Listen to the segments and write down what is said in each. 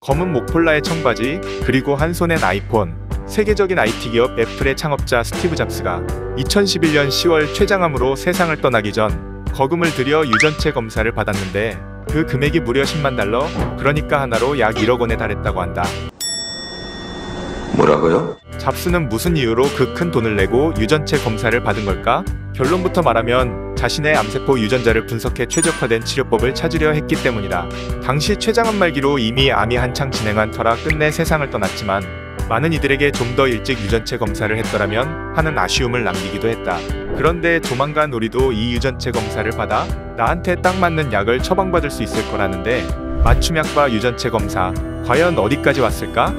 검은 목폴라의 청바지, 그리고 한 손엔 아이폰. 세계적인 IT 기업 애플의 창업자 스티브 잡스가 2011년 10월 췌장암으로 세상을 떠나기 전 거금을 들여 유전체 검사를 받았는데 그 금액이 무려 10만 달러, 그러니까 하나로 약 1억 원에 달했다고 한다. 뭐라고요? 잡스는 무슨 이유로 그 큰 돈을 내고 유전체 검사를 받은 걸까? 결론부터 말하면 자신의 암세포 유전자를 분석해 최적화된 치료법을 찾으려 했기 때문이다. 당시 췌장암 말기로 이미 암이 한창 진행한 터라 끝내 세상을 떠났지만 많은 이들에게 좀 더 일찍 유전체 검사를 했더라면 하는 아쉬움을 남기기도 했다. 그런데 조만간 우리도 이 유전체 검사를 받아 나한테 딱 맞는 약을 처방받을 수 있을 거라는데 맞춤약과 유전체 검사, 과연 어디까지 왔을까?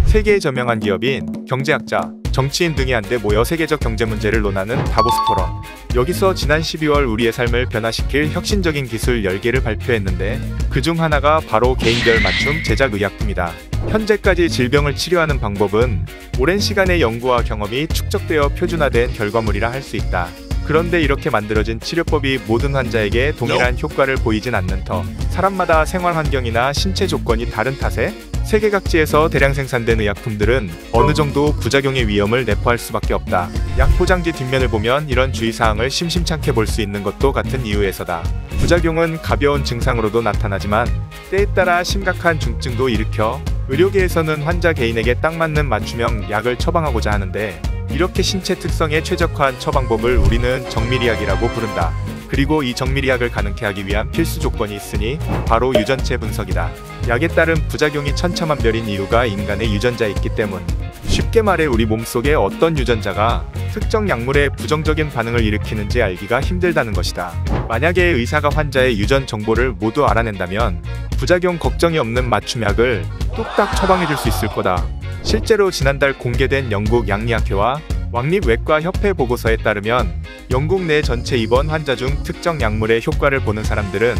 세계의 저명한 기업인 경제학자, 정치인 등이 한데 모여 세계적 경제 문제를 논하는 다보스 포럼. 여기서 지난 12월 우리의 삶을 변화시킬 혁신적인 기술 10개를 발표했는데 그중 하나가 바로 개인별 맞춤 제작 의약품이다. 현재까지 질병을 치료하는 방법은 오랜 시간의 연구와 경험이 축적되어 표준화된 결과물이라 할 수 있다. 그런데 이렇게 만들어진 치료법이 모든 환자에게 동일한 효과를 보이진 않는 터 사람마다 생활 환경이나 신체 조건이 다른 탓에 세계 각지에서 대량 생산된 의약품들은 어느 정도 부작용의 위험을 내포할 수밖에 없다. 약 포장지 뒷면을 보면 이런 주의사항을 심심찮게 볼 수 있는 것도 같은 이유에서다. 부작용은 가벼운 증상으로도 나타나지만 때에 따라 심각한 중증도 일으켜 의료계에서는 환자 개인에게 딱 맞는 맞춤형 약을 처방하고자 하는데 이렇게 신체 특성에 최적화한 처방법을 우리는 정밀의학이라고 부른다. 그리고 이 정밀의학을 가능케 하기 위한 필수 조건이 있으니 바로 유전체 분석이다. 약에 따른 부작용이 천차만별인 이유가 인간의 유전자에 있기 때문. 쉽게 말해 우리 몸속에 어떤 유전자가 특정 약물에 부정적인 반응을 일으키는지 알기가 힘들다는 것이다. 만약에 의사가 환자의 유전 정보를 모두 알아낸다면 부작용 걱정이 없는 맞춤약을 뚝딱 처방해줄 수 있을 거다. 실제로 지난달 공개된 영국 양리학회와 왕립외과협회 보고서에 따르면 영국 내 전체 입원 환자 중 특정 약물의 효과를 보는 사람들은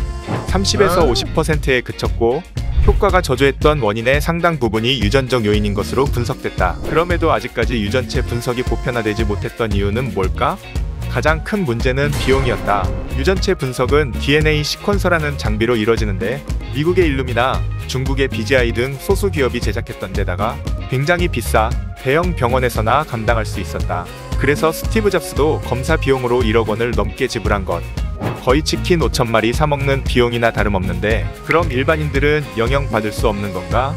30에서 50%에 그쳤고 효과가 저조했던 원인의 상당 부분이 유전적 요인인 것으로 분석됐다. 그럼에도 아직까지 유전체 분석이 보편화되지 못했던 이유는 뭘까? 가장 큰 문제는 비용이었다. 유전체 분석은 DNA 시퀀서라는 장비로 이뤄지는데 미국의 일루미나 중국의 BGI 등 소수 기업이 제작했던 데다가 굉장히 비싸 대형 병원에서나 감당할 수 있었다. 그래서 스티브 잡스도 검사 비용으로 1억 원을 넘게 지불한 것. 거의 치킨 5,000마리 사먹는 비용이나 다름없는데 그럼 일반인들은 영향받을 수 없는 건가?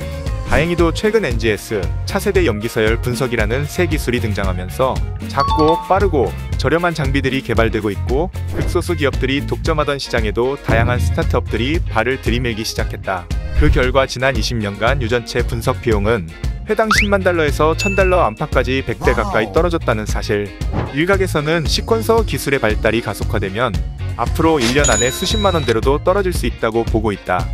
다행히도 최근 NGS, 차세대 염기서열 분석이라는 새 기술이 등장하면서 작고 빠르고 저렴한 장비들이 개발되고 있고 극소수 기업들이 독점하던 시장에도 다양한 스타트업들이 발을 들이밀기 시작했다. 그 결과 지난 20년간 유전체 분석 비용은 회당 10만 달러에서 1,000달러 안팎까지 100배 가까이 떨어졌다는 사실. 일각에서는 시퀀서 기술의 발달이 가속화되면 앞으로 1년 안에 수십만 원대로도 떨어질 수 있다고 보고 있다.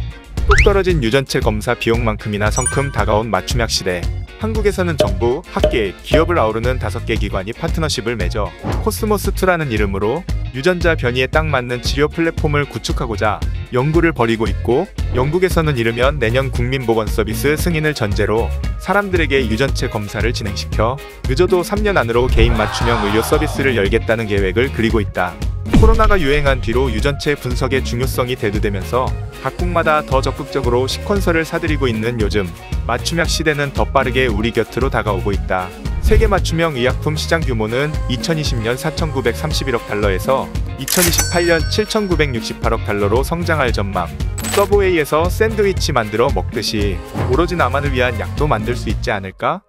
뚝 떨어진 유전체 검사 비용만큼이나 성큼 다가온 맞춤약 시대. 한국에서는 정부, 학계, 기업을 아우르는 5개 기관이 파트너십을 맺어 코스모스2라는 이름으로 유전자 변이에 딱 맞는 치료 플랫폼을 구축하고자 연구를 벌이고 있고 영국에서는 이르면 내년 국민보건서비스 승인을 전제로 사람들에게 유전체 검사를 진행시켜 늦어도 3년 안으로 개인 맞춤형 의료 서비스를 열겠다는 계획을 그리고 있다. 코로나가 유행한 뒤로 유전체 분석의 중요성이 대두되면서 각국마다 더 적극적으로 시퀀서를 사들이고 있는 요즘 맞춤약 시대는 더 빠르게 우리 곁으로 다가오고 있다. 세계 맞춤형 의약품 시장 규모는 2020년 4,931억 달러에서 2028년 7,968억 달러로 성장할 전망. 서브웨이에서 샌드위치 만들어 먹듯이 오로지 나만을 위한 약도 만들 수 있지 않을까?